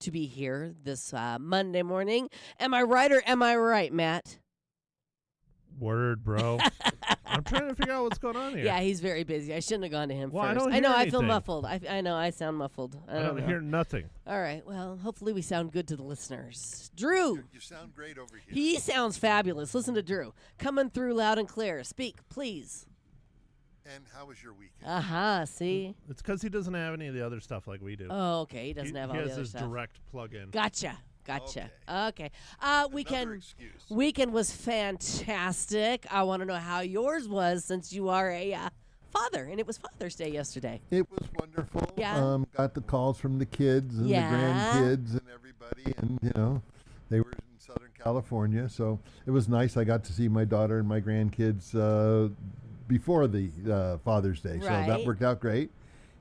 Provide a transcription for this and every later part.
to be here this Monday morning. Am I right or am I right, Matt? Word, bro. I'm trying to figure out what's going on here. Yeah, he's very busy. I shouldn't have gone to him Well, first. I don't know. hear I feel anything. muffled. I know. I sound muffled. I don't know. hear nothing. All right. Well, hopefully we sound good to the listeners. Drew. You sound great over here. He sounds fabulous. Listen to Drew. Coming through loud and clear. Speak, please. And how was your weekend? Aha, see? It's because he doesn't have any of the other stuff like we do. Oh, okay. He doesn't have all he the has other his stuff. direct plug-in. Gotcha. Okay. Another Weekend excuse. was fantastic. I want to know how yours was since you are a father, and it was Father's Day yesterday. It was wonderful. Yeah. Got the calls from the kids and Yeah. the grandkids and everybody, and they were in Southern California, so it was nice. I got to see my daughter and my grandkids before the Father's Day, so Right. that worked out great.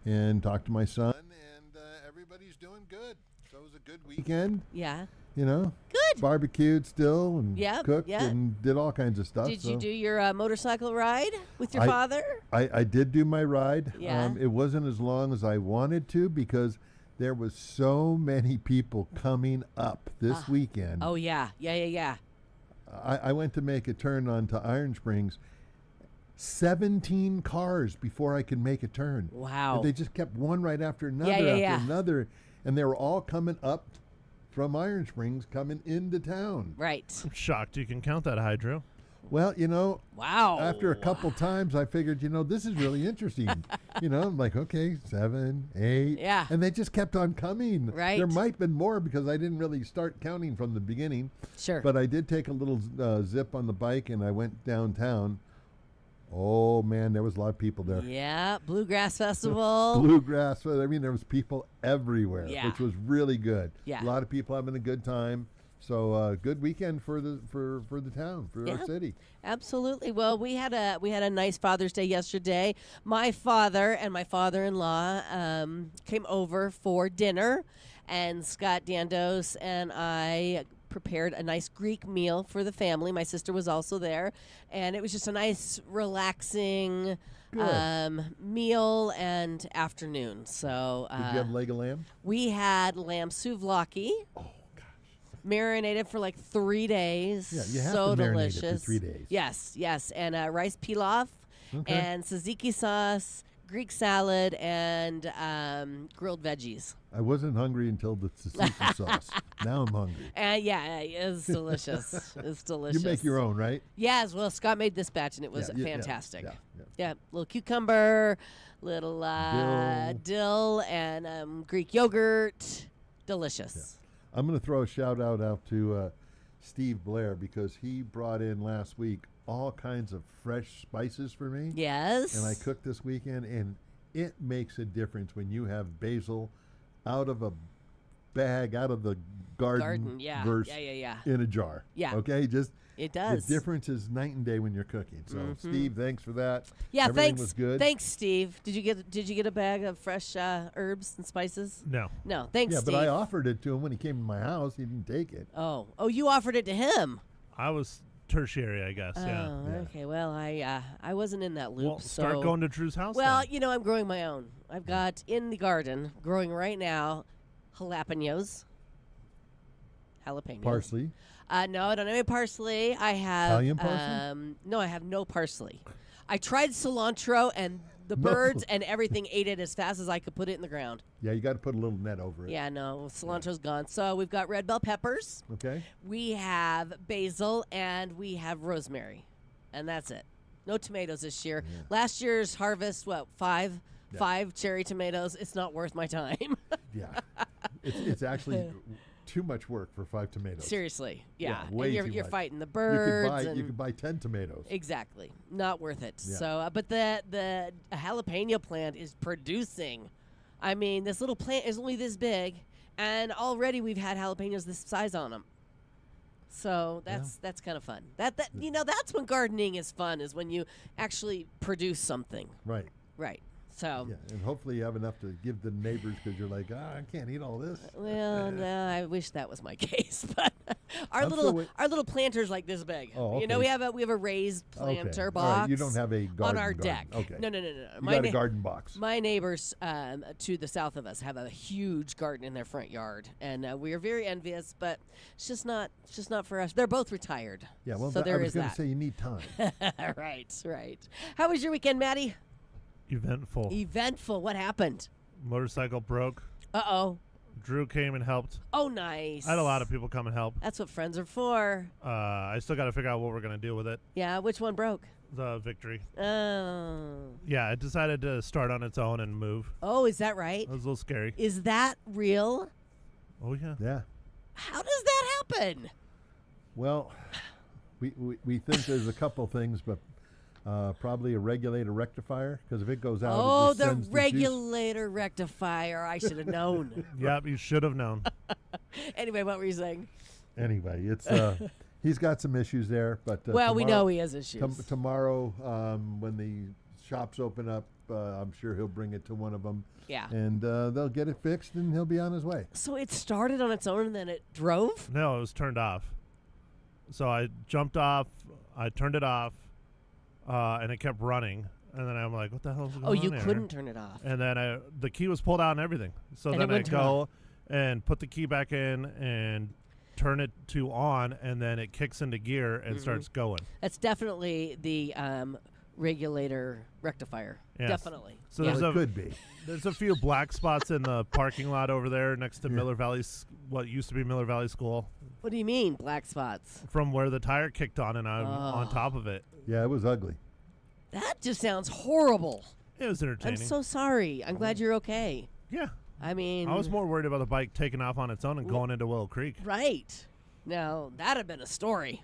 And talked to my son, and everybody's doing good. So it was a good weekend. Yeah. Good. Barbecued still and Yep, cooked yep. and did all kinds of stuff. Did you so. do your motorcycle ride with your I- father? I did do my ride. Yeah. It wasn't as long as I wanted to because there was so many people coming up this weekend. Oh, yeah. Yeah. I went to make a turn onto Iron Springs. 17 cars before I could make a turn. Wow. They just kept one right after another Yeah. another. And they were all coming up from Iron Springs, coming into town. Right. I'm shocked you can count that high, Drew. Well, Wow. after a couple times, I figured, this is really interesting. I'm like, okay, 7, 8. Yeah. And they just kept on coming. Right. There might have been more because I didn't really start counting from the beginning. Sure. But I did take a little zip on the bike and I went downtown. Oh, man, there was a lot of people there. Yeah. Bluegrass Festival. Bluegrass. I mean, there was people everywhere, Yeah. which was really good. Yeah. A lot of people having a good time. So good weekend for the town, for our city. Absolutely. Well, we had a nice Father's Day yesterday. My father and my father-in-law came over for dinner, and Scott Dandos and I prepared a nice Greek meal for the family. My sister was also there, and it was just a nice, relaxing meal and afternoon. So Did you have leg of lamb? we had lamb souvlaki. Oh, Marinated for like 3 days. Yeah, you have so to marinate delicious. it for 3 days. Yes. And rice pilaf Okay. and tzatziki sauce, Greek salad, and grilled veggies. I wasn't hungry until the tzatziki sauce. Now I'm hungry. And it's delicious. It's delicious. You make your own, right? Yes. Well, Scott made this batch, and it was Yeah, fantastic. yeah. Yeah, little cucumber, little dill, and Greek yogurt. Delicious. I'm going to throw a shout out to Steve Blair because he brought in last week all kinds of fresh spices for me. Yes. And I cooked this weekend, and it makes a difference when you have basil out of a bag, out of the garden yeah. verse Yeah. in a jar. Yeah. Okay, just It does. the difference is night and day when you're cooking. So Steve, thanks for that. Yeah, Everything thanks. was good. Thanks, Steve. Did you get a bag of fresh herbs and spices? No. No, thanks, Yeah, Steve. but I offered it to him when he came to my house. He didn't take it. Oh, you offered it to him. I was tertiary, I guess. Oh, Yeah. okay. Well, I wasn't in that loop. Well, start so going to Drew's house. Well, then. I'm growing my own. I've got in the garden growing right now jalapenos. Parsley. No, I don't have any parsley. I have Italian parsley? No, I have no parsley. I tried cilantro, and the No. birds and everything ate it as fast as I could put it in the ground. Yeah, you got to put a little net over it. Yeah, no, cilantro's gone. So we've got red bell peppers, Okay. we have basil, and we have rosemary, and that's it. No tomatoes this year. Yeah. Last year's harvest, five Yeah. 5 cherry tomatoes. It's not worth my time. Yeah. It's actually too much work for 5 tomatoes. Seriously, yeah. way and you're, too you're much. fighting the You birds. could buy 10 tomatoes. Exactly, not worth it. Yeah. So, but the jalapeno plant is producing. I mean, this little plant is only this big, and already we've had jalapenos this size on them. So that's kind of fun. That's when gardening is fun, is when you actually produce something. Right. Right. So. Yeah, and hopefully you have enough to give the neighbors because you're like, I can't eat all this. Well, no, I wish that was my case, but our I'm still our little planter's like this big. Oh, You know, okay. we have a raised planter Okay. box. All right, you don't have a garden on our garden. deck. Okay. No. You got a garden box. My neighbors to the south of us have a huge garden in their front yard, and we are very envious. But it's just not for us. They're both retired. Yeah, well, so I there was is going to that. say you need time. Right. How was your weekend, Maddie? Eventful. Eventful. What happened? Motorcycle broke. Uh-oh. Drew came and helped. Oh, nice. I had a lot of people come and help. That's what friends are for. I still got to figure out what we're going to do with it. Yeah, which one broke? The Victory. Oh. Yeah, it decided to start on its own and move. Oh, is that right? It was a little scary. Is that real? Oh, yeah. Yeah. How does that happen? Well, we think there's a couple things, but probably a regulator rectifier, because if it goes out, Oh, it just the sends juice. regulator rectifier. I should have known. Yep, you should have known. Anyway, what were you saying? Anyway, it's he's got some issues there, but Well, we tomorrow- know he has issues. Tomorrow, when the shops open up, I'm sure he'll bring it to one of them, Yeah. and they'll get it fixed, and he'll be on his way. So it started on its own and then it drove? No, it was turned off. So I jumped off, I turned it off, and it kept running. And then I'm like, what the hell is going on Oh, you here? couldn't turn it off. And then the key was pulled out and everything. So And it then I wouldn't turn go and put the key back in and turn it to on, and then it kicks into gear and starts going. That's definitely the regulator rectifier. Yes. Definitely. So Yeah. there's Well, it could be. There's a few black spots in the parking lot over there next to Miller Valley, what used to be Miller Valley School, What do you mean, black spots? from where the tire kicked on, and I'm on top of it. Yeah, it was ugly. That just sounds horrible. It was I'm entertaining. so sorry. I'm glad you're okay. Yeah. I mean, I was more worried about the bike taking off on its own and going into Willow Creek. right. Now, that'd have been a story.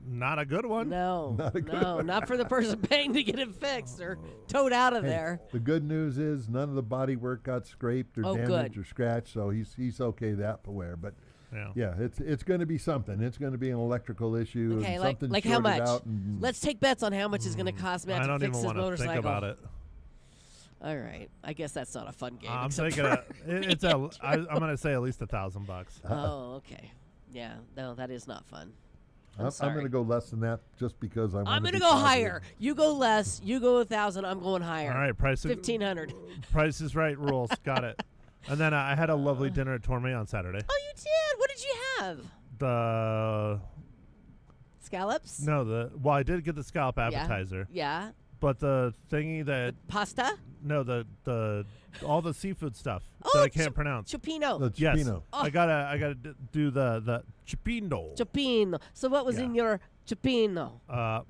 Not a good one. No, Not a good no, one. not for the person paying to get it fixed or towed out of Hey, there. the good news is none of the body work got scraped or Oh, damaged good. or scratched, so he's okay that way. But Yeah. yeah, it's going to be something. It's going to be an electrical issue. Okay, and like something how shorted much? out and Let's take bets on how much it's going to cost Matt I to don't fix even his want to motorcycle. think about it. All right, I guess that's not a fun game. I'm except thinking for I'm going to say at least $1,000. Oh, okay. Yeah, no, that is not fun. I'm I'm sorry. going to go less than that just because I'm going to go higher. You go less. You go 1,000. I'm going higher. All right, price 1,500. Price is right rules. Got it. And then I had a lovely dinner at Tourmet on Saturday. Oh, you did. What did you have? The Scallops. well, I did get the scallop appetizer, Yeah. but the thingy that Pasta. the all the seafood stuff Oh, that I can't pronounce. Chipino. The Yes, Chipino. I gotta do the chipino. Chipino. So what was Yeah. in your chipino?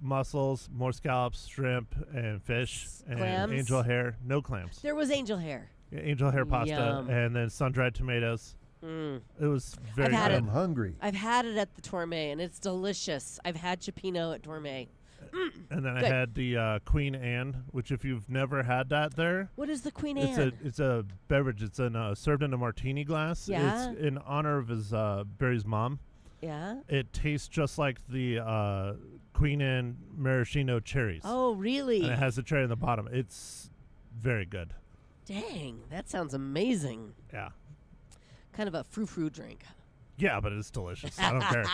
Mussels, more scallops, shrimp, and fish, and Clams? angel hair. No clams. There was angel hair. Yeah, angel hair pasta, Yum. and then sun-dried tomatoes. Mm. It was very I've had good. I'm hungry. I've had it at the Tourmet, and it's delicious. I've had chipino at Tourmet. And then I Good. had the Queen Anne, which if you've never had that there, What is the Queen it's Anne? it's a beverage. It's served in a martini glass. Yeah. It's in honor of his Barry's mom. Yeah. It tastes just like the Queen Anne maraschino cherries. Oh, really? And it has a cherry in the bottom. It's very good. Dang, that sounds amazing. Yeah. Kind of a frou-frou drink. Yeah, but it's delicious. I don't care.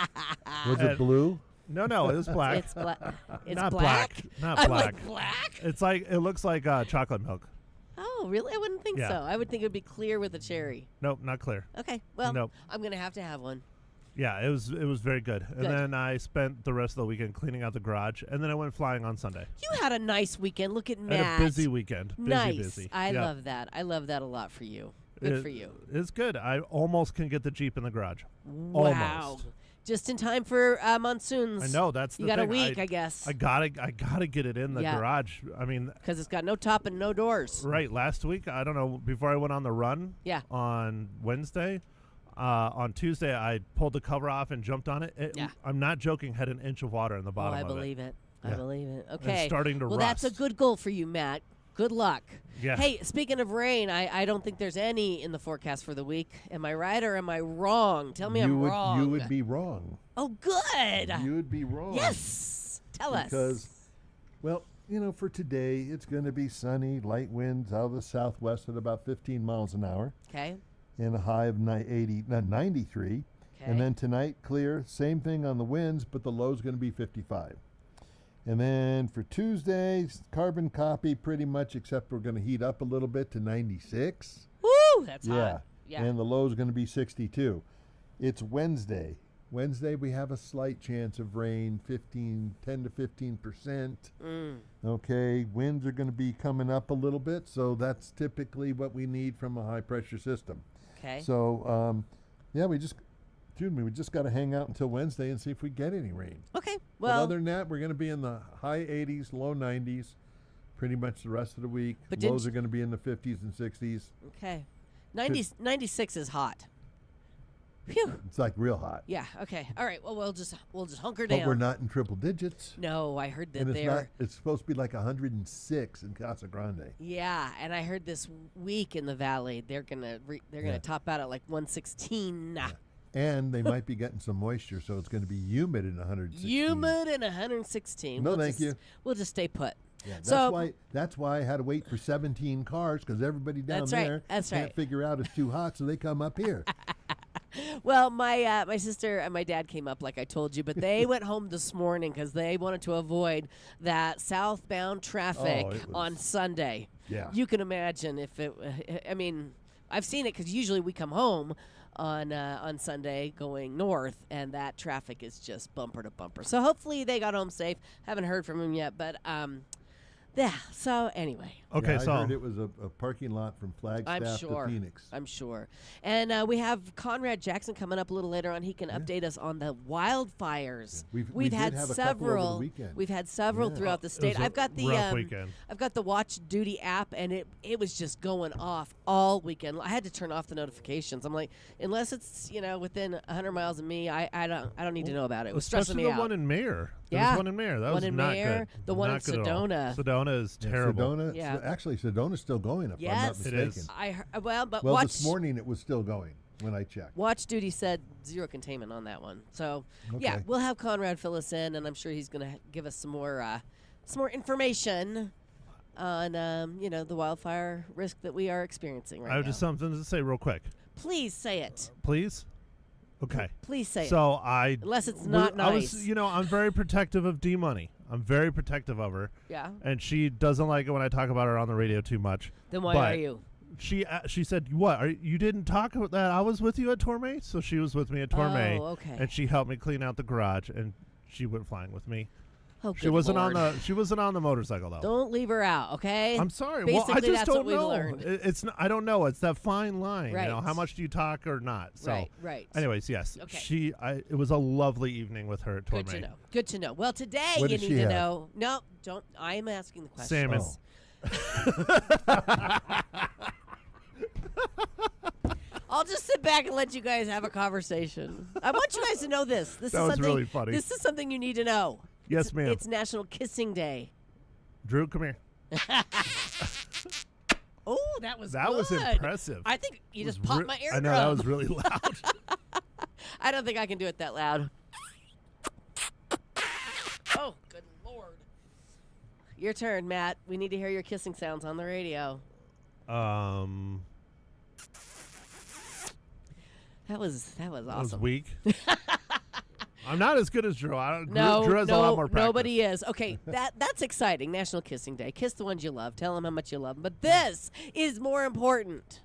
Was it blue? No, it was black. It's black. It's Not black. Not I'm black. like, black? It looks like chocolate milk. Oh, really? I wouldn't think Yeah. so. I would think it would be clear with a cherry. Nope, not clear. Okay, well, Nope. I'm gonna have to have one. Yeah, it was very good. And Good. then I spent the rest of the weekend cleaning out the garage, and then I went flying on Sunday. You had a nice weekend. Look at I Matt. had a busy weekend. Nice. Busy. I Yeah. love that. I love that a lot for you. Good for you. It's good. I almost can get the Jeep in the garage. Wow. Almost. Just in time for monsoons. I know that's the You got a thing. week, I guess. I gotta get it in the Yeah. garage. I mean, Because it's got no top and no doors. right. Last week, I don't know. Before I went on the run, Yeah. on Wednesday, on Tuesday, I pulled the cover off and jumped on it. Yeah. I'm not joking. Had an inch of water in the Oh, bottom I of it. believe it. I Yeah. believe it. Okay. starting to well, that's a rust. good goal for you, Matt. Good luck. Yeah. Hey, speaking of rain, I don't think there's any in the forecast for the week. Am I right or am I wrong? Tell me I'm wrong. You would be wrong. Oh, good. You would be wrong. Yes. Tell us. Because, well, for today, it's going to be sunny, light winds out of the southwest at about 15 miles an hour, Okay. and a high of 93. Okay. And then tonight, clear, same thing on the winds, but the low is going to be 55. And then for Tuesday, carbon copy pretty much, except we're going to heat up a little bit to 96. Woo! That's hot. Yeah. And the low is going to be 62. It's Wednesday. Wednesday, we have a slight chance of rain, 10 to 15%. Okay, winds are going to be coming up a little bit, so that's typically what we need from a high-pressure system. Okay. So, we just got to hang out until Wednesday and see if we get any rain. Okay. But Well, other than that, we're going to be in the high 80s, low 90s, pretty much the rest of the week. But Lows are going to be in the 50s and 60s. okay. 96 is hot. Phew. It's like real hot. Yeah. Okay. All right. Well, we'll just hunker down. But we're not in triple digits. No, I heard that And they're. it's supposed to be like 106 in Casa Grande. Yeah, and I heard this week in the valley they're gonna top out at like 116. And they might be getting some moisture, so it's going to be humid in 116. Humid and 116. No, thank you. We'll just stay put. Yeah, So- that's why I had to wait for 17 cars, because everybody down That's right, there that's can't right. figure out it's too hot, so they come up here. Well, my sister and my dad came up like I told you, but they went home this morning because they wanted to avoid that southbound traffic Oh, it was- on Sunday. Yeah. You can imagine if it. I mean, I've seen it because usually we come home on Sunday going north, and that traffic is just bumper to bumper. So hopefully they got home safe. Haven't heard from them yet, but yeah. So anyway. Okay, Yeah, so I heard it was a parking lot from Flagstaff sure. to Phoenix. I'm sure. And we have Conrad Jackson coming up a little later on. He can update us on the wildfires. We We've did had have a couple over the several. weekend. We've had several Yeah. throughout the It state. was a I've got the rough weekend. I've got the Watch Duty app, and it was just going off all weekend. I had to turn off the notifications. I'm like, unless it's within 100 miles of me, I don't need to know about it. It was stressing Especially me the out. one in Mayor. There Yeah. was one in Mayor. That One was in not Mayor, good. the one Not in good at all. Sedona. Sedona is Yeah, terrible. Sedona, Yeah. actually, Sedona's still going, if I'm not Yes. It mistaken. is. I heard, but Well, Watch this morning it was still going when I checked. Watch Duty said zero containment on that one. So yeah, Okay. we'll have Conrad fill us in, and I'm sure he's going to give us some more information on the wildfire risk that we are experiencing right I have now. just something to say real quick. Please say it. Please? Okay. Please say it. So I Unless it's not I nice. was, I'm very protective of D Money. I'm very protective of her, Yeah. and she doesn't like it when I talk about her on the radio too much. Then why But are you? She said, "What? You didn't talk about that? I was with you at Tormay." So she was with me at Tormay, Oh, okay. and she helped me clean out the garage, and she went flying with me. Oh, She good wasn't Lord. she wasn't on the motorcycle though. Don't leave her out, okay? I'm sorry. Basically, well, I just that's don't what we've know. learned. It's not, I don't know. It's that fine line. Right. How much do you talk or not? So, Right. anyways, yes. Okay. It was a lovely evening with her at Tormay. Good to know. Good to know. Well, today What you did need she to have? know. No, don't. I am asking the question. Salmon. I'll just sit back and let you guys have a conversation. I want you guys to know this. This That is was something. really funny. This is something you need to know. Yes, ma'am. It's National Kissing Day. Drew, come here. Oh, that was That was good. impressive. I think you It just was popped my eardrum. I know that was really loud. I don't think I can do it that loud. Oh, good Lord. Your turn, Matt. We need to hear your kissing sounds on the radio. That was That was awesome. weak. I'm not as good as Drew. No, Drew has a lot more practice. nobody is. Okay, that's exciting. National Kissing Day. Kiss the ones you love. Tell them how much you love them. But this is more important.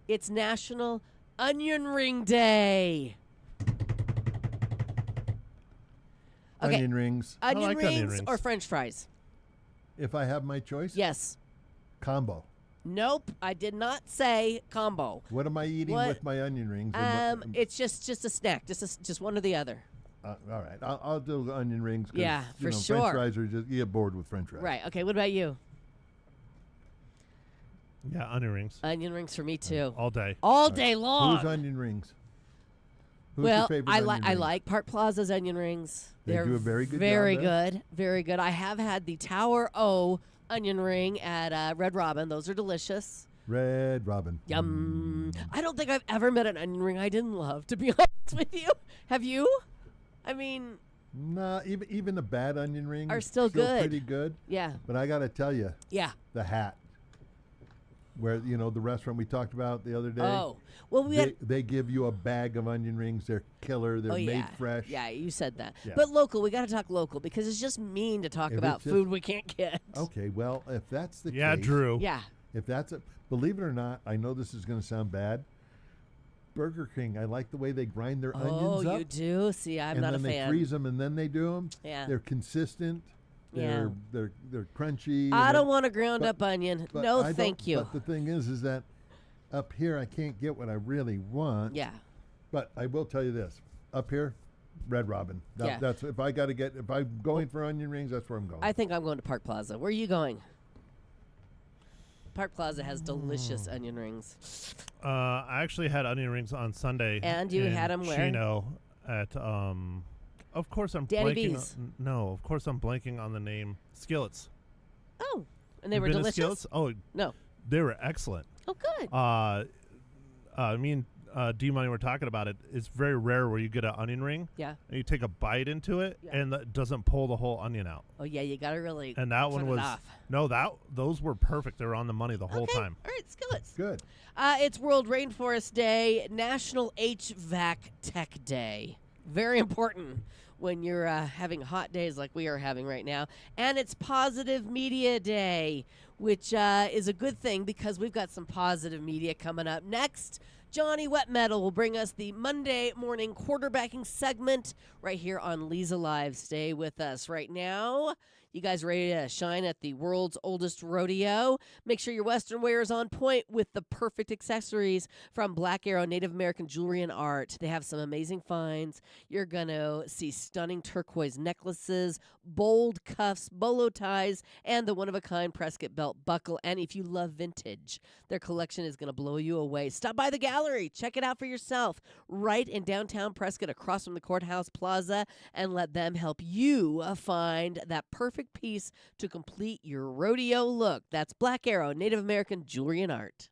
It's National Onion Ring Day. Okay, Onion rings. onion like rings onion rings. or French fries? If I have my choice, Yes. combo. Nope. I did not say combo. What am I eating What? with my onion rings? and what- It's just a snack. Just one or the other. all right, I'll do onion rings. 'Cause, Yeah, for sure. French fries are just, you get bored with French fries. Right. Okay. What about you? Yeah, onion rings. Onion rings for me too. All day. All day long. Who's onion rings? Who's well, your favorite I onion I ring? like Park Plaza's onion rings. They They're do a very good job very there? good, very good. I have had the Tower O onion ring at Red Robin. Those are delicious. Red Robin. Yum. I don't think I've ever met an onion ring I didn't love. To be honest with you, have you? I mean, Nah, even the bad onion rings Are still good. pretty good. Yeah. But I got to tell you, Yeah. the Hat, where the restaurant we talked about the other day. Oh. Well, they give you a bag of onion rings. They're killer. They're made fresh. Yeah, you said that. Yeah. But local, we got to talk local because it's just mean to talk If about it's just- food we can't get. Okay, well, if that's the Yeah, case, Drew. Yeah. if that's believe it or not, I know this is going to sound bad. Burger King, I like the way they grind their onions up. Oh, you do? See, I'm not a and then fan. they freeze them and then they do them. Yeah. They're consistent. Yeah. They're crunchy. I and don't it- want a ground up onion. but No, I don't- thank you. But the thing is that up here I can't get what I really want. Yeah. But I will tell you this: up here, Red Robin. Yeah. That's if I'm going for onion rings, that's where I'm going. I think I'm going to Park Plaza. Where are you going? Park Plaza has delicious onion rings. I actually had onion rings on Sunday. And you in had 'em where? Chino at of course I'm Danny blanking. B's. No, of course I'm blanking on the name. Skillets. Oh, and they You were been to delicious? Skillets? Oh, No. they were excellent. Oh, good. Me and D-Money were talking about it. It's very rare where you get an onion ring Yeah. and you take a bite into it Yeah. and it doesn't pull the whole onion out. Oh, yeah, you got to really And that cut one it was off. those were perfect. They were on the money the whole Okay. time. All right, skillets. Good. It's World Rainforest Day, National HVAC Tech Day. Very important when you're having hot days like we are having right now. And it's Positive Media Day, which is a good thing because we've got some positive media coming up next. Johnny Wet Metal will bring us the Monday morning quarterbacking segment right here on Leza Live. Stay with us right now. You guys ready to shine at the world's oldest rodeo? Make sure your Western wear is on point with the perfect accessories from Black Arrow Native American Jewelry and Art. They have some amazing finds. You're going to see stunning turquoise necklaces, bold cuffs, bolo ties, and the one-of-a-kind Prescott belt buckle. And if you love vintage, their collection is going to blow you away. Stop by the gallery. Check it out for yourself right in downtown Prescott across from the Courthouse Plaza and let them help you find that perfect piece to complete your rodeo look. That's Black Arrow Native American Jewelry and Art.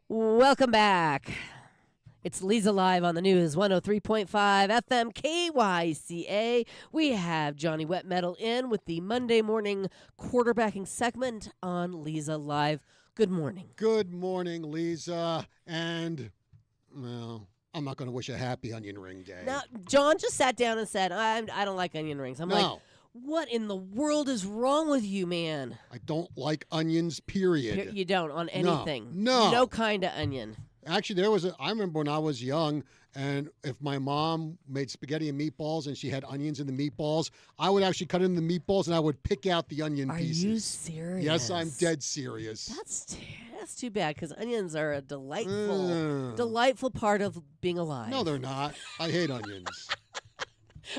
Welcome back. It's Leza Live on the news, 103.5 FM KYCA. We have Johnny Wet Metal in with the Monday morning quarterbacking segment on Leza Live. Good morning. Good morning, Leza. And, well, I'm not going to wish a happy onion ring day. Now, John just sat down and said, I don't like onion rings. I'm like, No. what in the world is wrong with you, man? I don't like onions, period. You don't on anything. No. No kind of onion. Actually, I remember when I was young, and if my mom made spaghetti and meatballs and she had onions in the meatballs, I would actually cut in the meatballs and I would pick out the onion pieces. Are you serious? Yes, I'm dead serious. That's too bad, because onions are a delightful part of being alive. No, they're not. I hate onions.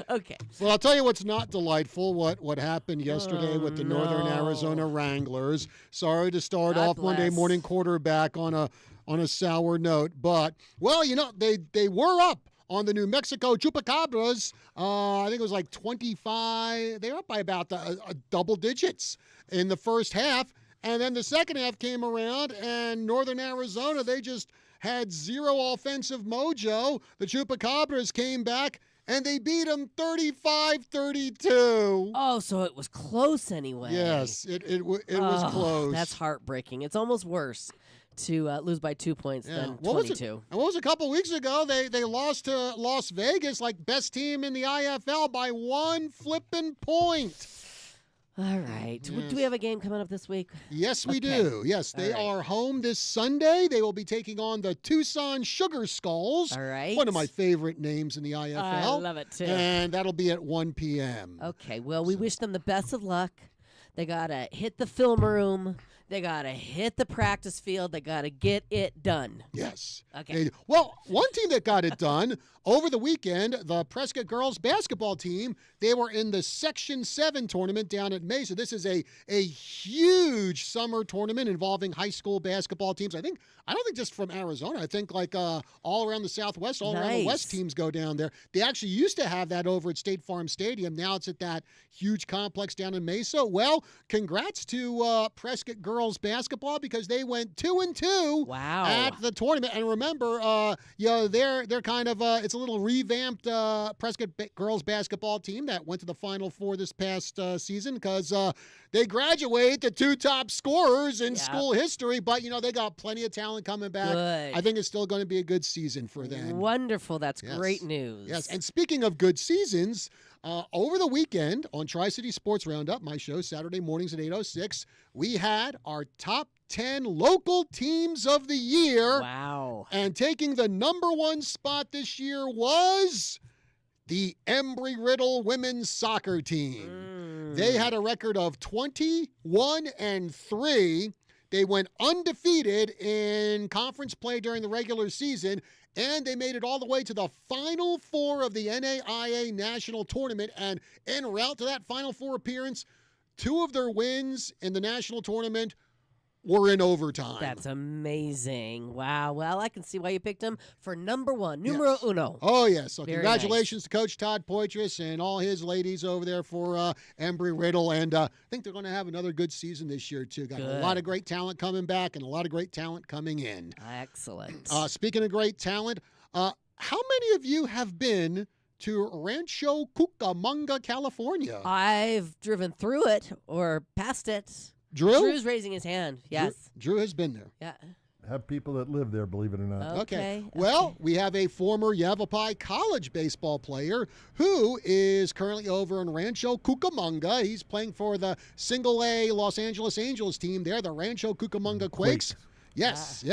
Okay. Well, I'll tell you what's not delightful, what happened yesterday with the Northern Arizona Wranglers. Sorry to start off Monday morning quarterback on a sour note, but, well, they were up on the New Mexico Chupacabras. I think it was like 25. They were up by about double digits in the first half, and then the second half came around, and Northern Arizona, they just had zero offensive mojo. The Chupacabras came back, and they beat them 35-32. Oh, so it was close anyway. Yes, it was close. That's heartbreaking. It's almost worse to lose by 2 points than 22. And what was a couple weeks ago? They lost to Las Vegas, like best team in the IFL, by 1 flipping point. All right. Yes. Do we have a game coming up this week? Yes, we do. Yes, they are home this Sunday. They will be taking on the Tucson Sugar Skulls. All right. One of my favorite names in the IFL. I love it, too. And that'll be at 1 p.m. Okay. Well, we wish them the best of luck. They got to hit the film room. They got to hit the practice field. They got to get it done. Yes. Okay. Well, one team that got it done over the weekend, the Prescott girls basketball team, they were in the Section 7 tournament down at Mesa. This is a huge summer tournament involving high school basketball teams. I don't think just from Arizona. I think like all around the Southwest, all around the West teams go down there. They actually used to have that over at State Farm Stadium. Now it's at that huge complex down in Mesa. Well, congrats to Prescott girls basketball, because they went 2-2 at the tournament. And remember, they're kind of it's a little revamped Prescott girls basketball team that went to the Final Four this past season, because they graduate the 2 top scorers in school history. But they got plenty of talent coming back. Good. I think it's still going to be a good season for them. Wonderful. That's great news. Yes. And speaking of good seasons, over the weekend on Tri-City Sports Roundup, my show, Saturday mornings at 8:06, we had our top 10 local teams of the year. Wow. And taking the number 1 spot this year was the Embry-Riddle women's soccer team. They had a record of 21-3. They went undefeated in conference play during the regular season, and they made it all the way to the Final Four of the NAIA National Tournament. And en route to that Final Four appearance, 2 of their wins in the national tournament were in overtime. That's amazing. Wow. Well, I can see why you picked them for number 1, numero uno. Oh, yes. So Very congratulations to Coach Todd Poitras and all his ladies over there for Embry-Riddle. And I think they're going to have another good season this year, too. Got a lot of great talent coming back and a lot of great talent coming in. Excellent. Speaking of great talent, how many of you have been to Rancho Cucamonga, California? I've driven through it or past it. Drew? Drew's raising his hand. Yes. Drew has been there. Yeah. Have people that live there, believe it or not. Okay. Well, we have a former Yavapai College baseball player who is currently over in Rancho Cucamonga. He's playing for the Single A Los Angeles Angels team there, the Rancho Cucamonga Quakes. Yes.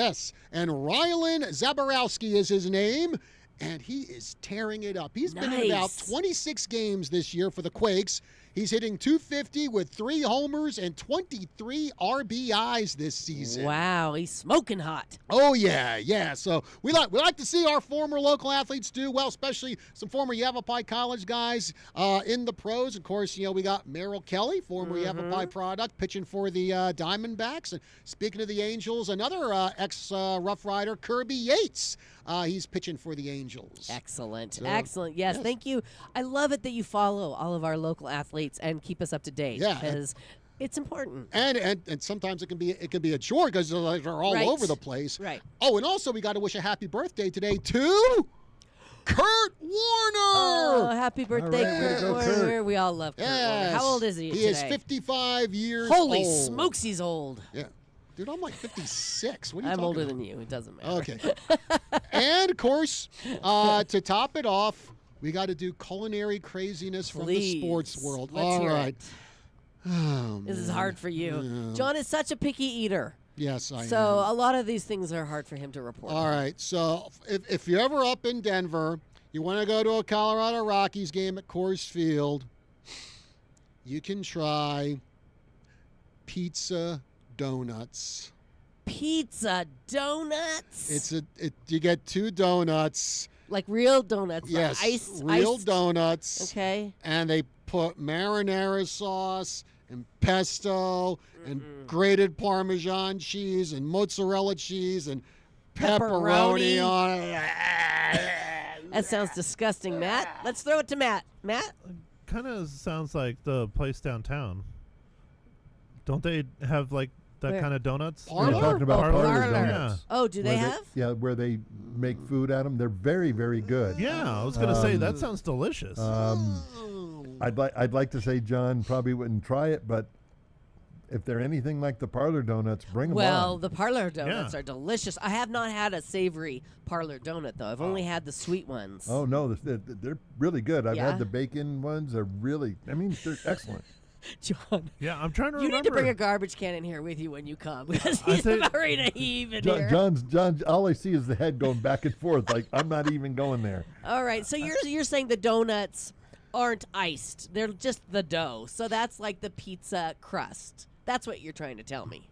And Rylan Zaborowski is his name, and he is tearing it up. He's been in about 26 games this year for the Quakes. He's hitting .250 with 3 homers and 23 RBIs this season. Wow, he's smoking hot. Oh, yeah. So we like to see our former local athletes do well, especially some former Yavapai College guys in the pros. Of course, we got Merrill Kelly, former Yavapai product, pitching for the Diamondbacks. And speaking of the Angels, another ex-Rough Rider, Kirby Yates. He's pitching for the Angels. Excellent. Yes, thank you. I love it that you follow all of our local athletes and keep us up to date. Yeah. Because it's important. And sometimes it can be a chore because they're all over the place. Right. Oh, and also we got to wish a happy birthday today to Kurt Warner. Oh, happy birthday, All right, way to Kurt go, Warner. Kurt. We all love Kurt Warner. How old is he today? He is 55 years Holy old. smokes, he's old. Yeah. Dude, I'm like 56. What are you I'm talking older about? than you. It doesn't matter. Okay. And, of course, to top it off, we got to do culinary craziness from the sports world. Let's All hear right. it. This is hard for you. John is such a picky eater. Yes, I am. So a lot of these things are hard for him to report. All right. So if you're ever up in Denver, you want to go to a Colorado Rockies game at Coors Field, you can try pizza donuts. Pizza donuts? You get 2 donuts. Like real donuts. Yes, Iced, real iced. donuts. Okay. And they put marinara sauce and pesto and grated Parmesan cheese and mozzarella cheese and pepperoni Pepperoni. on it. That sounds disgusting, Matt. Let's throw it to Matt. Matt? Kind of sounds like the place downtown. Don't they have like that Where? kind of donuts? Parlor? You're talking about Parlor? parlor Parlor. donuts. Oh, do they Where have? Yeah, where they make food at them. They're very, very good. Yeah, I was gonna say that sounds delicious. I'd like to say John probably wouldn't try it, but if they're anything like the parlor donuts, bring them Well, on. the parlor donuts Yeah. are delicious. I have not had a savory parlor donut, though. I've only had the sweet ones. Oh no, they're really good. I've Yeah? had the bacon ones. They're really, they're excellent. John, yeah, I'm trying to you remember. need to bring a garbage can in here with you when you come because I he's think- about ready to heave in John, here. John's. All I see is the head going back and forth. Like I'm not even going there. All right, so you're saying the donuts aren't iced; they're just the dough. So that's like the pizza crust. That's what you're trying to tell me.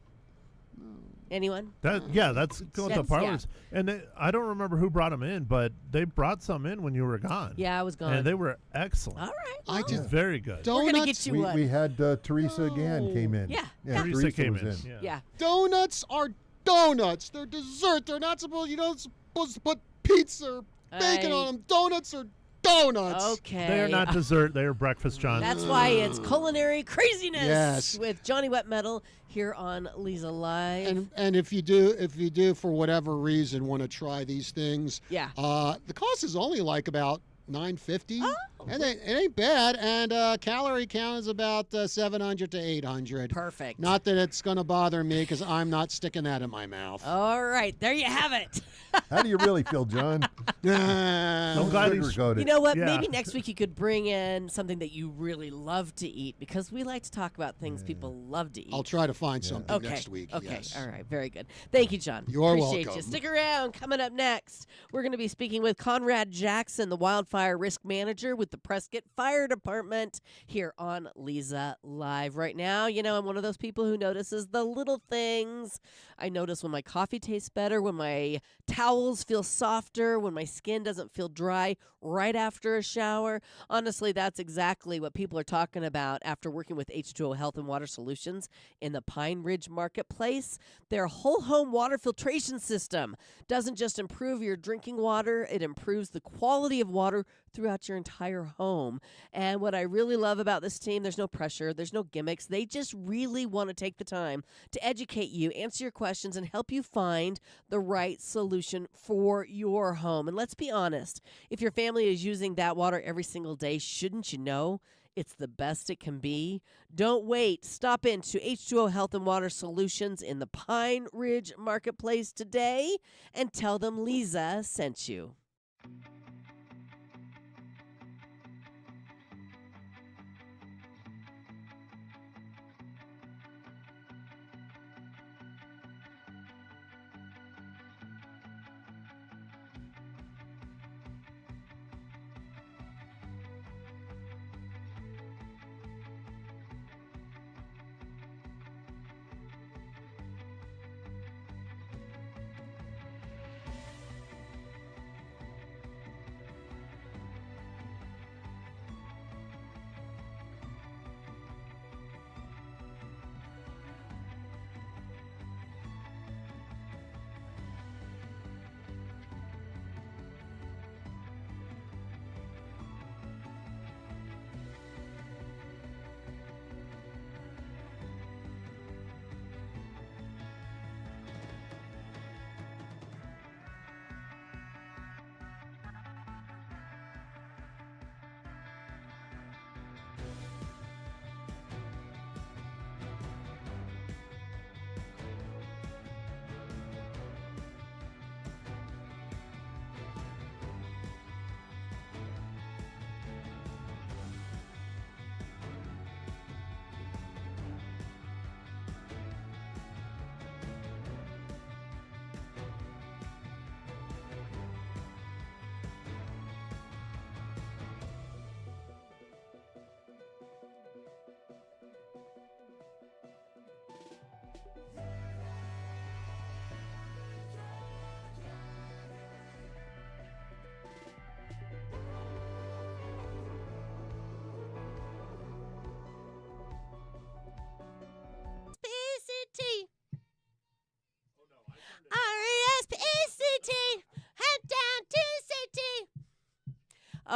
Anyone? That's going to That's- parlors. And I don't remember who brought them in, but they brought some in when you were gone. Yeah, I was gone. And they were excellent. All right. I well, just Very good. We're gonna donuts. get you We, one. we had Teresa again came in. Yeah. Teresa came was in. Yeah. Donuts are donuts. They're dessert. They're not supposed. You're not supposed to put pizza or bacon on them. Donuts are donuts. Okay. They are not dessert. They are breakfast, John. That's why it's culinary craziness Yes. with Johnny Wet Metal here on Leza Live. And if you do for whatever reason want to try these things, Yeah. the cost is only like about $9.50, Oh. and it ain't bad. And calorie count is about 700 to 800. Perfect. Not that it's gonna bother me because I'm not sticking that in my mouth. All right, there you have it. How do you really feel, John? I'm glad he's- sugarcoat it. You know what? Yeah. Maybe next week you could bring in something that you really love to eat because we like to talk about things people love to eat. I'll try to find something Okay. next week. Okay. Yes. All right. Very good. Thank you, John. You're Appreciate you. welcome. Stick around. Coming up next, we're going to be speaking with Conrad Jackson, the wildfire risk manager with the Prescott Fire Department here on Leza Live. Right now, I'm one of those people who notices the little things. I notice when my coffee tastes better, when my towels feel softer, when my skin doesn't feel dry right after a shower. Honestly, that's exactly what people are talking about after working with H2O Health and Water Solutions in the Pine Ridge Marketplace. Their whole home water filtration system doesn't just improve your drinking water, it improves the quality of water throughout your entire home. And what I really love about this team, there's no pressure, there's no gimmicks. They just really want to take the time to educate you, answer your questions, and help you find the right solution for your home. And let's be honest, if your family is using that water every single day, shouldn't you know it's the best it can be? Don't wait. Stop into H2O Health and Water Solutions in the Pine Ridge Marketplace today and tell them Leza sent you.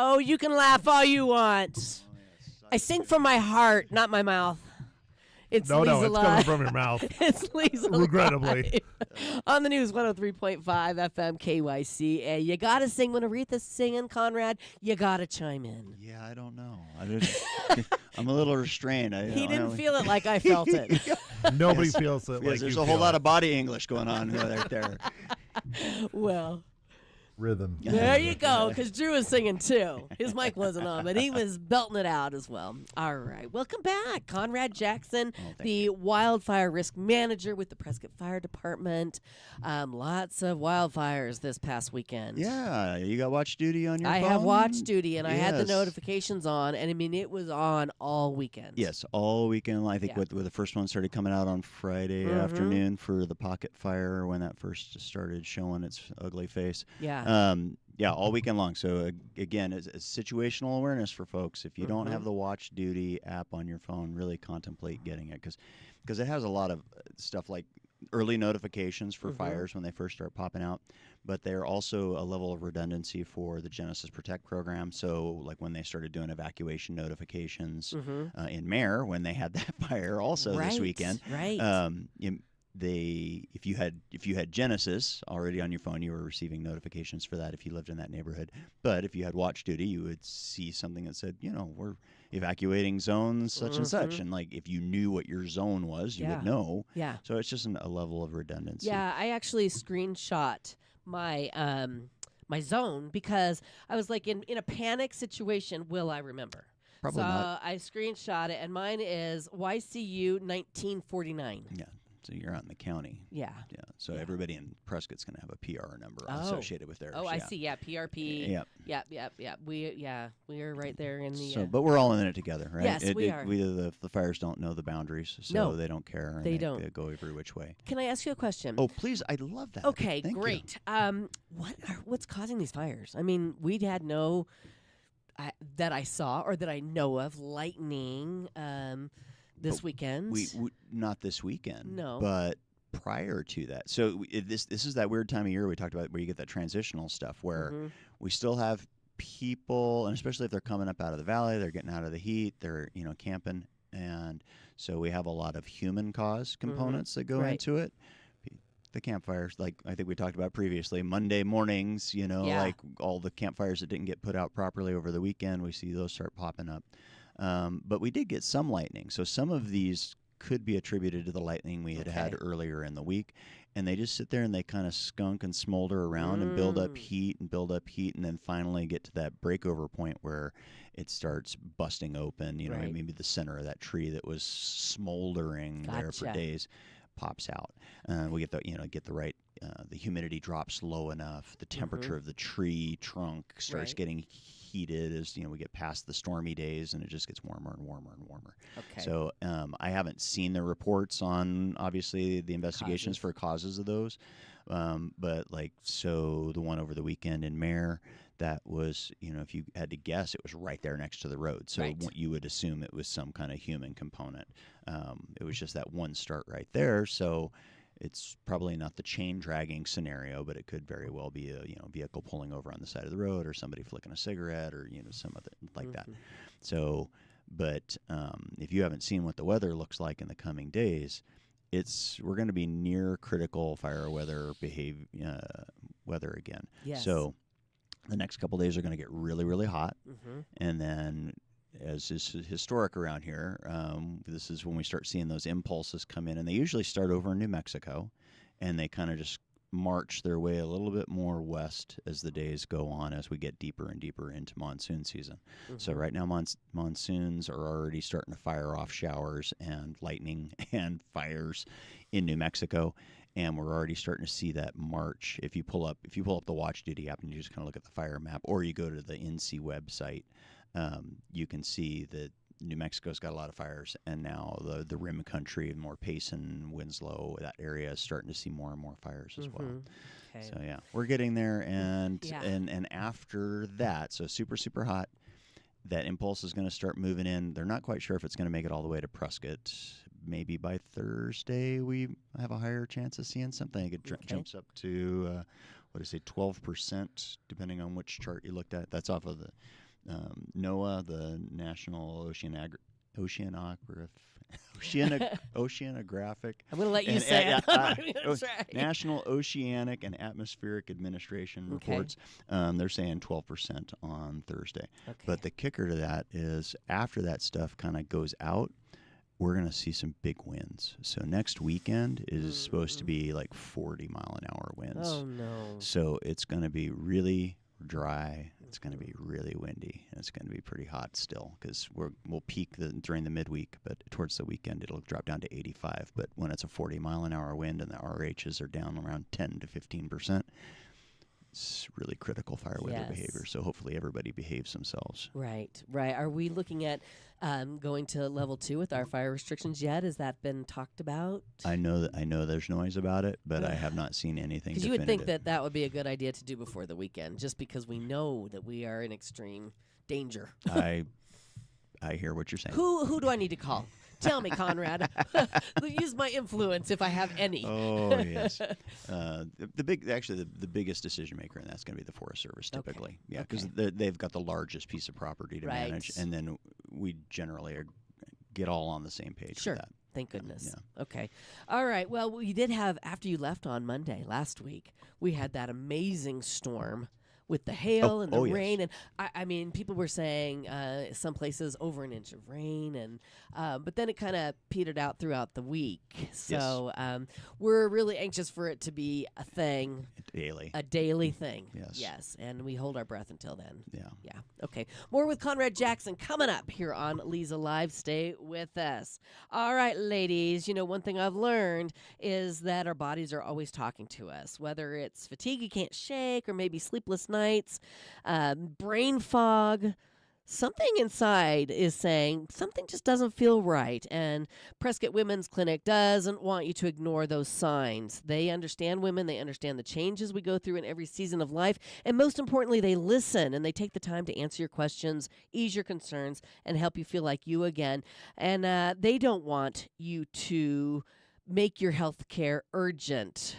Oh, you can laugh all you want. I sing from my heart, not my mouth. It's No, Leza it's Live. coming from your mouth. It's Leza Regrettably. Live. On the news, 103.5 FM KYC. And you got to sing when Aretha's singing, Conrad. You got to chime in. Yeah, I don't know. I'm a little restrained. He didn't feel it like I felt it. Nobody feels it like there's you a whole feel lot it. of body English going on right there. Well, Rhythm. there you go, because Drew was singing too. His mic wasn't on, but he was belting it out as well. All right. Welcome back, Conrad Jackson, the wildfire risk manager with the Prescott Fire Department. Lots of wildfires this past weekend. Yeah, you got watch duty on your phone? I have watch duty, and I had the Yes. notifications on, and I mean, it was on all weekend. Yes, all weekend. I think Yeah. with the first one started coming out on Friday afternoon for the pocket fire when that first started showing its ugly face. Yeah. Yeah, all weekend long. So again, it's situational awareness for folks. If you don't have the Watch Duty app on your phone, really contemplate getting it because it has a lot of stuff like early notifications for fires when they first start popping out, but they're also a level of redundancy for the Genesis Protect program. So like when they started doing evacuation notifications in Mare when they had that fire also this weekend. Right. If you had Genesis already on your phone, you were receiving notifications for that if you lived in that neighborhood. But if you had Watch Duty, you would see something that said, we're evacuating zones such and such, and like if you knew what your zone was, you would know. Yeah. So it's just a level of redundancy. Yeah, I actually screenshot my my zone because I was like in a panic situation, will I remember? Probably so not. I screenshot it, and mine is YCU 1949. Yeah. So you're out in the county. Yeah. Yeah. So everybody in Prescott's going to have a PR number Oh. associated with theirs. Oh, I yeah. see. Yeah, PRP. Yep. Yep. We are right there in the. So, but we're all in it together, right? Yes, we are. The fires don't know the boundaries, so No, they don't care. And they don't. They go every which way. Can I ask you a question? Oh, please! I love that. Okay, Thank you. great. What's causing these fires? I mean, we had no that I saw or that I know of lightning this weekend. We not this weekend. No. But prior to that, so this is that weird time of year we talked about where you get that transitional stuff where we still have people, and especially if they're coming up out of the valley, they're getting out of the heat, they're camping, and so we have a lot of human cause components that go into it. The campfires, like I think we talked about previously, Monday mornings, like all the campfires that didn't get put out properly over the weekend, we see those start popping up. But we did get some lightning, so some of these could be attributed to the lightning we had earlier in the week, and they just sit there and they kind of skunk and smolder around and build up heat, and then finally get to that breakover point where it starts busting open. Maybe the center of that tree that was smoldering there for days pops out. We get the right. The humidity drops low enough. The temperature of the tree trunk starts getting heated as we get past the stormy days, and it just gets warmer and warmer and warmer. Okay. So I haven't seen the reports on obviously the investigations for causes of those, but the one over the weekend in Mare, that was if you had to guess, it was right there next to the road. So you would assume it was some kind of human component. It was just that one start right there. So it's probably not the chain dragging scenario, but it could very well be a vehicle pulling over on the side of the road, or somebody flicking a cigarette, or some other like that. So, but if you haven't seen what the weather looks like in the coming days, we're going to be near critical fire weather weather again. Yes. So the next couple days are going to get really, really hot, and then, as is historic around here, this is when we start seeing those impulses come in, and they usually start over in New Mexico, and they kind of just march their way a little bit more west as the days go on, as we get deeper and deeper into monsoon season. So right now monsoons are already starting to fire off showers and lightning and fires in New Mexico, and we're already starting to see that march. If you pull up the Watch Duty app and you just kind of look at the fire map, or you go to the NC website, you can see that New Mexico's got a lot of fires, and now the rim country, more Payson, Winslow, that area is starting to see more and more fires as well. Okay. So yeah, we're getting there, and after that, so super, super hot, that impulse is going to start moving in. They're not quite sure if it's going to make it all the way to Prescott. Maybe by Thursday we have a higher chance of seeing something. It jumps up to 12%, depending on which chart you looked at. That's off of NOAA, the National Oceanographic. I'm going to let you and- say it. uh, That's right. National Oceanic and Atmospheric Administration Okay. reports. They're saying 12% on Thursday. Okay. But the kicker to that is after that stuff kind of goes out, we're going to see some big winds. So next weekend is supposed to be like 40-mile-an-hour winds. Oh, no. So it's going to be really dry. It's going to be really windy. And it's going to be pretty hot still because we'll peak during the midweek, but towards the weekend it'll drop down to 85. But when it's a 40-mile-an-hour wind and the RHs are down around 10 to 15%, it's really critical fire weather Yes. behavior. So hopefully everybody behaves themselves. Right. Are we looking at going to level 2 with our fire restrictions yet? Has that been talked about? I know there's noise about it, but I have not seen anything. Because you would think that would be a good idea to do before the weekend, just because we know that we are in extreme danger. I hear what you're saying. Who do I need to call? Tell me, Conrad. Use my influence if I have any. Oh yes, the biggest decision maker, and that's going to be the Forest Service typically. Okay. Yeah, because Okay. they've got the largest piece of property to Right. manage, and then we generally get all on the same page Sure. with that. Thank goodness. Yeah. Okay. All right. Well, we did have, after you left on Monday last week, we had that amazing storm with the hail and the yes. rain. And I mean, people were saying some places over an inch of rain. And but then it kind of petered out throughout the week. So we're really anxious for it to be a thing. A daily thing. Yes. Yes. And we hold our breath until then. Yeah. Yeah. Okay. More with Conrad Jackson coming up here on Leza Live. Stay with us. All right, ladies. You know, one thing I've learned is that our bodies are always talking to us, whether it's fatigue you can't shake or maybe sleepless nights, brain fog. Something inside is saying something just doesn't feel right. And Prescott Women's Clinic doesn't want you to ignore those signs. They understand women. They understand the changes we go through in every season of life. And most importantly, they listen and they take the time to answer your questions, ease your concerns, and help you feel like you again. And they don't want you to make your health care urgent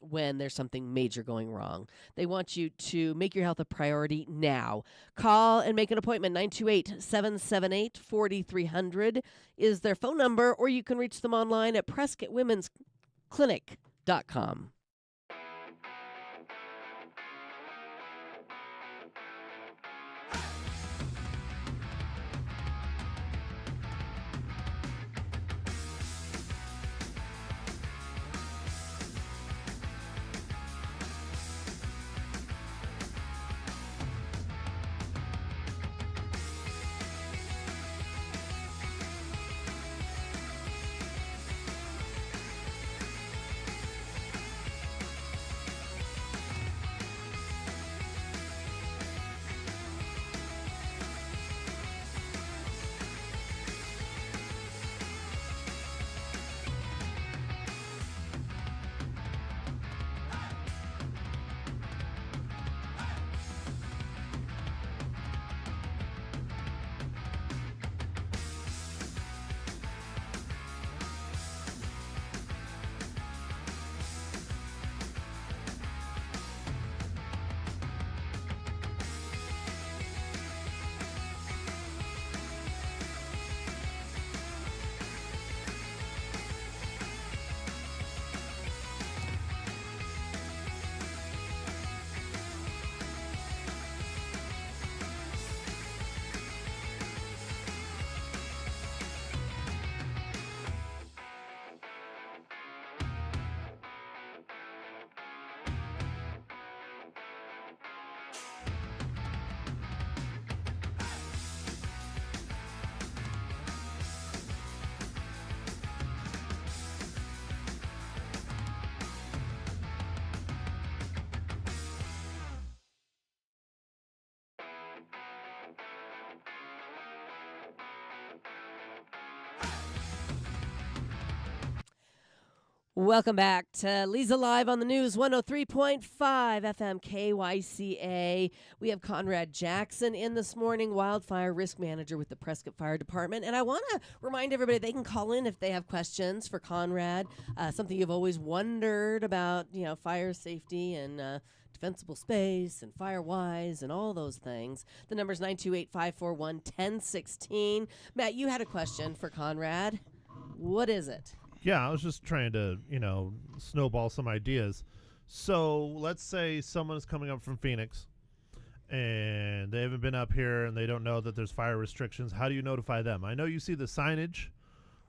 when there's something major going wrong. They want you to make your health a priority now. Call and make an appointment. 928-778-4300 is their phone number, or you can reach them online at PrescottWomen'sClinic.com. Welcome back to Leza Live on the News, 103.5 FM KYCA. We have Conrad Jackson in this morning, Wildfire Risk Manager with the Prescott Fire Department. And I want to remind everybody they can call in if they have questions for Conrad, something you've always wondered about, fire safety and defensible space and fire-wise and all those things. The number's 928-541-1016. Matt, you had a question for Conrad. What is it? Yeah, I was just trying to, snowball some ideas. So let's say someone is coming up from Phoenix and they haven't been up here and they don't know that there's fire restrictions. How do you notify them? I know you see the signage,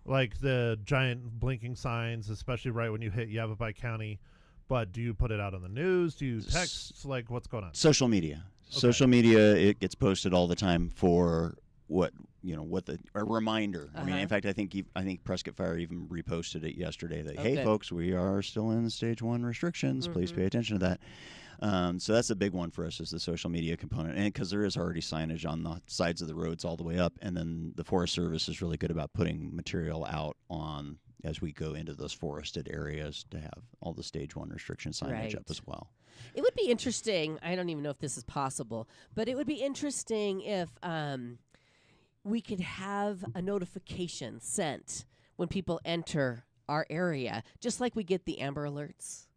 like the giant blinking signs, especially right when you hit Yavapai County. But do you put it out on the news? Do you text? Like, what's going on? Social media. Okay. Social media, it gets posted all the time for what a reminder. I mean, in fact, I think Prescott Fire even reposted it yesterday that, hey, folks, we are still in stage 1 restrictions. Please pay attention to that. So that's a big one for us, is the social media component. And because there is already signage on the sides of the roads all the way up. And then the Forest Service is really good about putting material out on as we go into those forested areas to have all the stage 1 restriction signage up as well. It would be interesting. I don't even know if this is possible, but it would be interesting if we could have a notification sent when people enter our area, just like we get the Amber Alerts.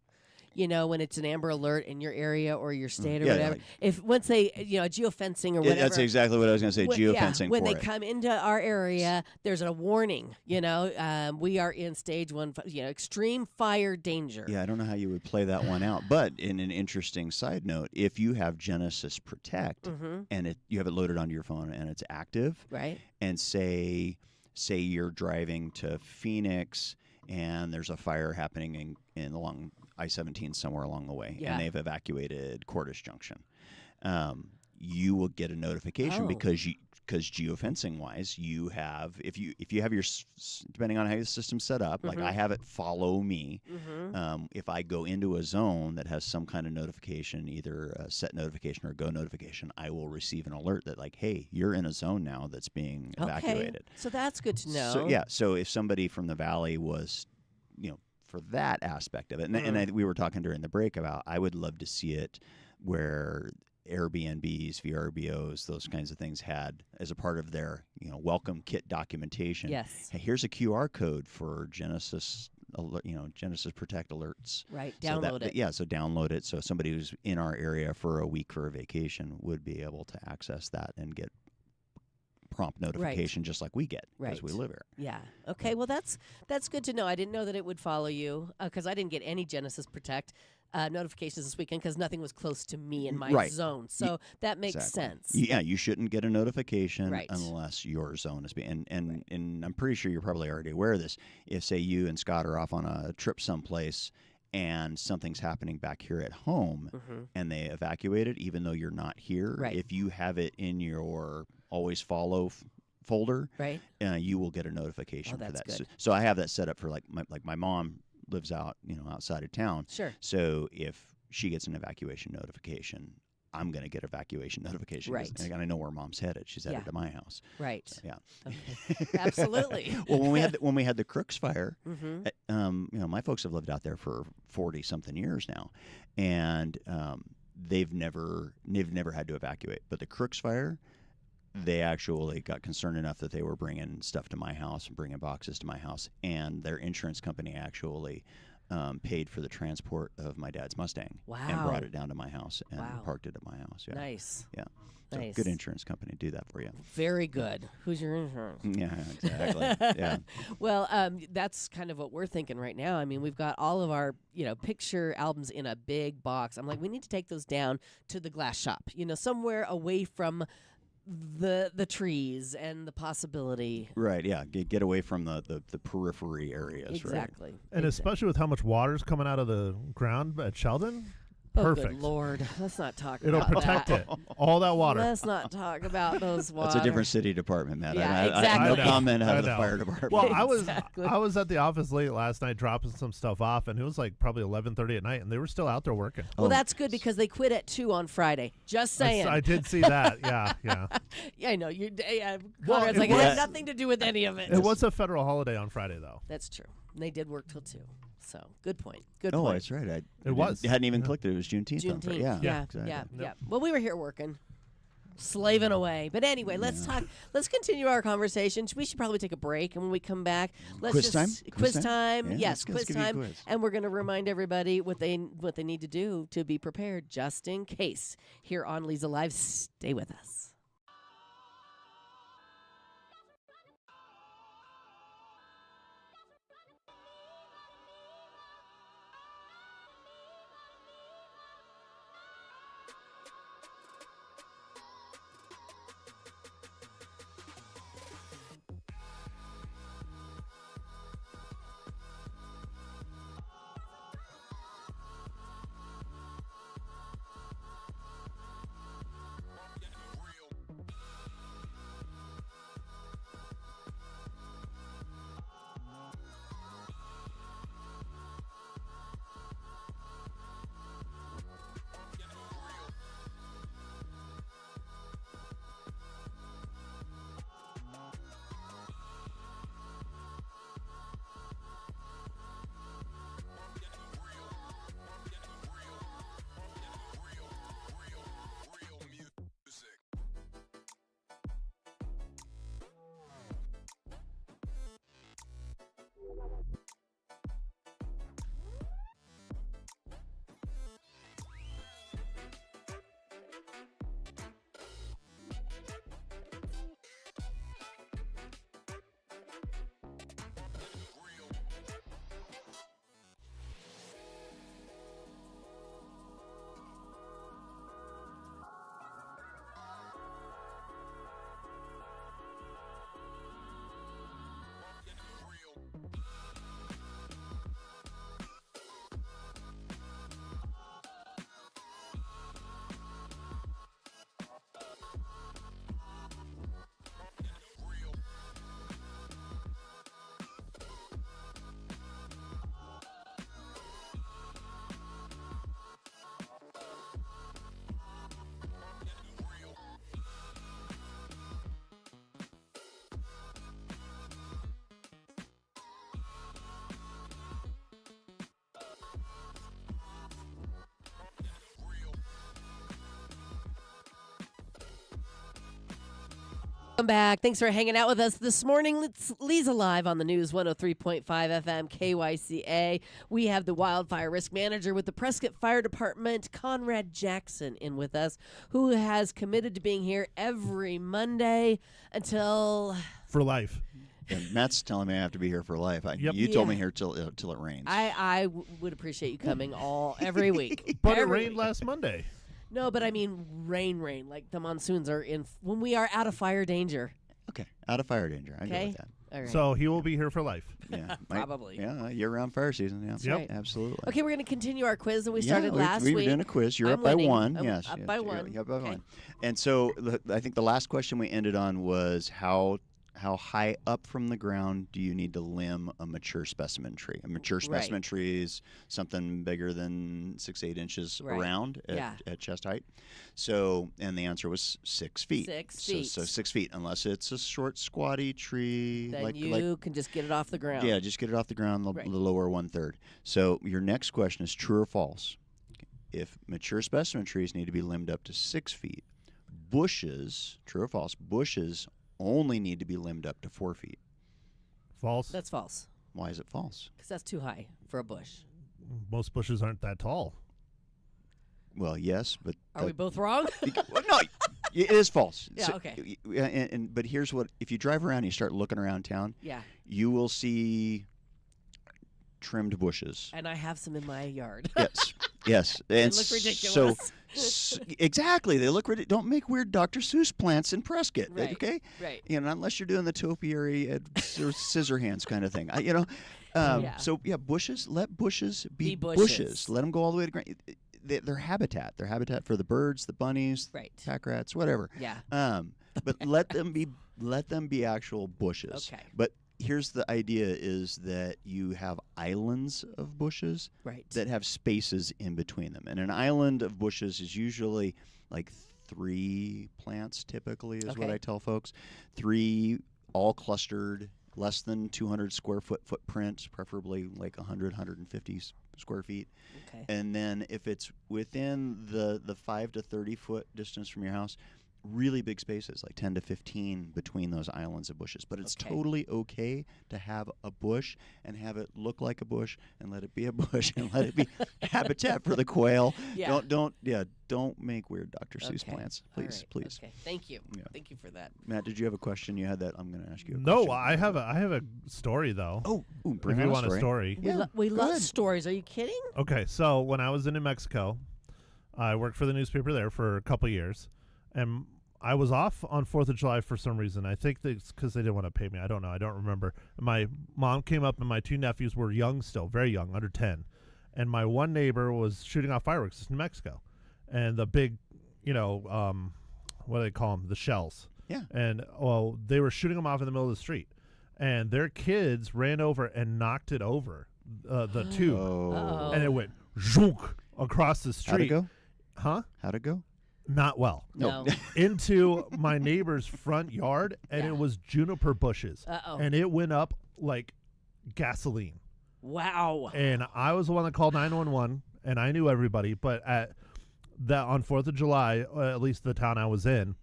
When it's an Amber Alert in your area or your state or whatever. If once they, geofencing or whatever. That's exactly what I was going to say, geofencing when for they come into our area, there's a warning, we are in stage 1, extreme fire danger. Yeah, I don't know how you would play that one out. But in an interesting side note, if you have Genesis Protect and you have it loaded onto your phone and it's active, right? And say you're driving to Phoenix and there's a fire happening in along I-17 somewhere along the way, and they've evacuated Cordish Junction. You will get a notification because geofencing wise, you have if you have your depending on how your system's set up, like I have it follow me. If I go into a zone that has some kind of notification, either a set notification or go notification, I will receive an alert that like, hey, you're in a zone now that's being evacuated. So that's good to know. So if somebody from the valley was, for that aspect of it, and we were talking during the break about, I would love to see it where Airbnbs, VRBOs, those kinds of things had as a part of their welcome kit documentation. Yes. Hey, here's a QR code for Genesis, Genesis Protect alerts. Right. Download it. Yeah. So download it. So somebody who's in our area for a week for a vacation would be able to access that and get prompt notification just like we get as we live here. Yeah. Okay. Well, that's good to know. I didn't know that it would follow you because I didn't get any Genesis Protect notifications this weekend because nothing was close to me in my zone. So that makes sense. Yeah, you shouldn't get a notification unless your zone is being. And I'm pretty sure you're probably already aware of this. If, say, you and Scott are off on a trip someplace and something's happening back here at home and they evacuate it, even though you're not here, if you have it in your always follow folder, you will get a notification for that. So I have that set up for my mom lives out, outside of town. Sure. So if she gets an evacuation notification, I'm going to get evacuation notification. Right. I got to know where mom's headed. She's headed to my house. Right. So, yeah. Okay. Absolutely. Well, when we had the Crooks fire, my folks have lived out there for 40 something years now, and they've never had to evacuate. But the Crooks fire, they actually got concerned enough that they were bringing stuff to my house and bringing boxes to my house, and their insurance company actually paid for the transport of my dad's Mustang and brought it down to my house and parked it at my house. Yeah. Nice. Yeah. So nice. Good insurance company do that for you. Very good. Who's your insurance? Yeah, exactly. Yeah. Well, that's kind of what we're thinking right now. I mean, we've got all of our, picture albums in a big box. I'm like, we need to take those down to the glass shop, somewhere away from the trees and the possibility. Right, yeah. Get away from the periphery areas, exactly. Right? And especially with how much water's coming out of the ground at Sheldon. Perfect. Oh, good Lord. Let's not talk It'll about protect that. it. All that water. Let's not talk about those water. That's a different city department, Matt. Yeah, I have no exactly. comment out of the fire department. Well, Exactly. I was at the office late last night dropping some stuff off, and it was like probably 11:30 at night, and they were still out there working. Well, that's good because they quit at 2 on Friday. Just saying. I did see that. Yeah. Yeah, I know. Well, Conrad's like, it had nothing to do with any of it. It was a federal holiday on Friday, though. That's true. And they did work till 2. So, good point. Oh, point. that's right. It was. It hadn't even clicked that it was Juneteenth. Juneteenth. Yeah, Yeah. exactly. Yeah. Well, we were here working. slaving away. But anyway, let's talk. Let's continue our conversation. We should probably take a break, and when we come back, let's Quiz time? Quiz time. Yeah, Yes, let's quiz give you a time. quiz. And we're going to remind everybody what they need to do to be prepared, just in case. Here on Leza Live, stay with us. Welcome back. Thanks for hanging out with us this morning. It's Leza Live on the news 103.5 FM KYCA. We have the wildfire risk manager with the Prescott Fire Department, Conrad Jackson, in with us, who has committed to being here every Monday until For life. And Matt's telling me I have to be here for life. Yep. You told me Yeah. here till it rains. I would appreciate you coming every week. But it Every rained week. last Monday. No, but I mean rain. Like the monsoons are when we are out of fire danger. Okay, out of fire danger. I go Okay. with that. All right. So he will be here for life. Yeah, Probably. Yeah, year-round fire season. Yeah, Yep. right. absolutely. Okay, we're going to continue our quiz that we Yeah, started last we week. were doing a quiz. You're I'm up by winning. one. I'm Yes, up yes, by you're one. up by Okay. one. And so I think the last question we ended on was how high up from the ground do you need to limb a mature specimen tree? A mature specimen tree is something bigger than 6-8 inches Right. around Yeah. at chest height. So, and the answer was 6 feet. 6 feet. So 6 feet, unless it's a short, squatty tree. Then like you can just get it off the ground. yeah, just get it off the ground, the Right. lower 1/3. So your next question is true or false. If mature specimen trees need to be limbed up to 6 feet, bushes, true or false, bushes only need to be limbed up to 4 feet. False. That's false, Why is it false? because that's too high for a bush. Most bushes aren't that tall. Well, yes, but Are we both wrong? well, no, it is false. Yeah, okay. But here's what: if you drive around, and you start looking around town, Yeah, you will see trimmed bushes. and I have some in my yard. Yes, yes, and They look so ridiculous. exactly, they look ridiculous. Don't make weird Dr. Seuss plants in Prescott, Right. okay? Right. You know, unless you're doing the topiary scissor hands kind of thing. Yeah. So yeah, bushes. Let bushes be, Be bushes. Let them go all the way to ground. Their habitat. Their habitat for the birds, the bunnies, Right. pack rats, whatever. Yeah. But let them be actual bushes. Okay. But here's the idea: is that you have islands of bushes Right. that have spaces in between them, and an island of bushes is usually like 3 plants. Typically, is what Okay. I tell folks. 3 all clustered, less than 200 square foot footprint, preferably like 100, 150 square feet. Okay. And then if it's within the 5 to 30 foot distance from your house, really big spaces, like 10 to 15 between those islands of bushes. But it's totally okay to have a bush and have it look like a bush and let it be a bush and let it be habitat for the quail. Yeah. Don't make weird Dr. Seuss plants. Please, right. please. Okay, thank you. Yeah. Thank you for that. Matt, did you have a question? You had that. I'm going to ask you a No, question. I have a story though. Bring if on you want a story. We love ahead. stories. Are you kidding? Okay, so when I was in New Mexico, I worked for the newspaper there for a couple years, and I was off on 4th of July for some reason. I think it's because they didn't want to pay me. I don't know. I don't remember. My mom came up, and my 2 nephews were young still, very young, under 10. And my one neighbor was shooting off fireworks in New Mexico. And the big, what do they call them? The shells. Yeah. And, well, they were shooting them off in the middle of the street. And their kids ran over and knocked it over, the tube. Oh. And it went zook across the street. How'd it go? Huh? How'd it go? Not well. No. Into my neighbor's front yard, and Yeah. it was juniper bushes. Uh-oh. And it went up like gasoline. Wow. And I was the one that called 911, and I knew everybody. But on 4th of July, at least the town I was in,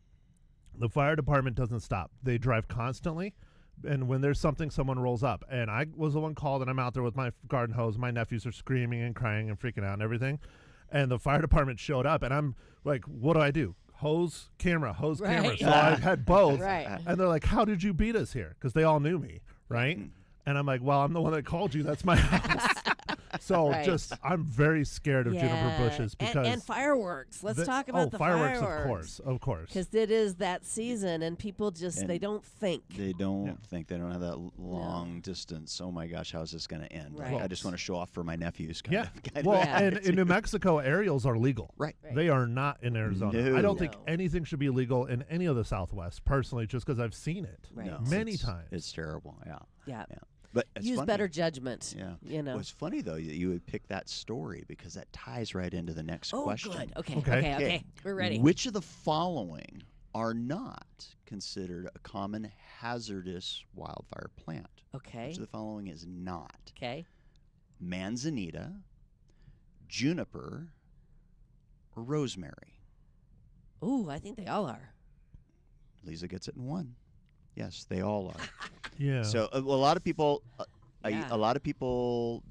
the fire department doesn't stop. They drive constantly. And when there's something, someone rolls up. And I was the one called, and I'm out there with my garden hose. My nephews are screaming and crying and freaking out and everything. And the fire department showed up, and I'm like, what do? Hose, camera. Right. So I had both. Right. And they're like, how did you beat us here? Because they all knew me, right? And I'm like, well, I'm the one that called you. That's my house. So Right. I'm very scared of juniper bushes because and fireworks. Let's talk about the fireworks, of course. Because it is that season, and people just they don't think. They don't think. They don't have that long distance. Oh my gosh, how's this going to end? Right. Like, I just want to show off for my nephews. Yeah. Kind Well, of Yeah. and in New Mexico, aerials are legal. Right. They are not in Arizona. No. I don't think No. anything should be legal in any of the Southwest, personally, just because I've seen it Right. No, many it's- times. It's terrible. Yeah. Yeah. But it's Use funny. better judgment. Yeah. You know. Well, it's funny though that you would pick that story because that ties right into the next question. Good. Okay. Okay. Okay. We're ready. Which of the following are not considered a common hazardous wildfire plant? Okay. Which of the following is not? Okay. Manzanita, juniper, or rosemary? Ooh, I think they all are. Leza gets it in one. Yes, they all are. Yeah. So a lot of people, Yeah. a lot of people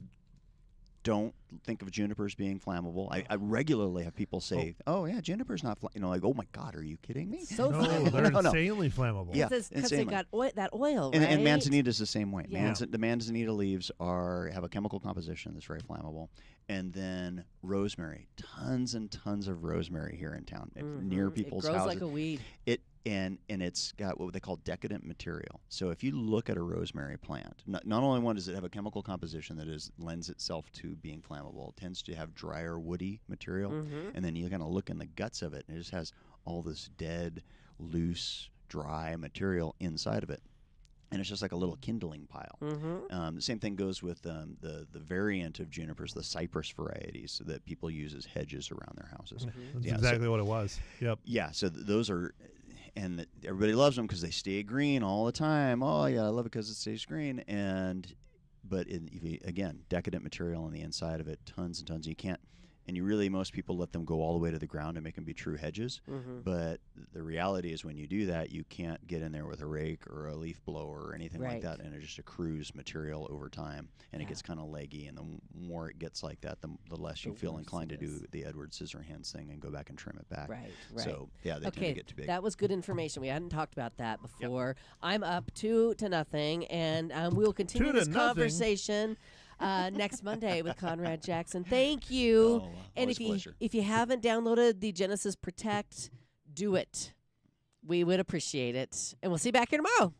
don't think of juniper as being flammable. I regularly have people say, "Oh yeah, juniper's not," like, "Oh my God, are you kidding me?" So no, flammable. they're No. insanely flammable. Yeah. Because they insanely. got that oil, And, right? and manzanita is the same way. Yeah. The manzanita leaves have a chemical composition that's very flammable. And then rosemary, tons and tons of rosemary here in town, near people's it grows houses. like a weed. And it's got what they call decadent material. So if you look at a rosemary plant, not only does it have a chemical composition that lends itself to being flammable, it tends to have drier, woody material. And then you kind of look in the guts of it, and it just has all this dead, loose, dry material inside of it. And it's just like a little kindling pile. The same thing goes with the variant of junipers, the cypress varieties that people use as hedges around their houses. That's Yeah, exactly what it was. Yep. Yeah, so those are, and everybody loves them because they stay green all the time. Oh yeah, I love it because it stays green. But again, decadent material on the inside of it, tons and tons. You can't. And most people let them go all the way to the ground and make them be true hedges. But the reality is when you do that, you can't get in there with a rake or a leaf blower or anything like Right. that. And it just accrues material over time. And it gets kind of leggy. And the more it gets like that, the less you The feel worse inclined to it is. do the Edward Scissorhands thing and go back and trim it back. Right. So, yeah, they tend to Okay, get too big. that was good information. We hadn't talked about that before. I'm up 2-0, and we will continue 2-0. this conversation next Monday with Conrad Jackson. Thank you. Oh, And always a pleasure. if you haven't downloaded the Genesis Protect, do it. We would appreciate it. And we'll see you back here tomorrow.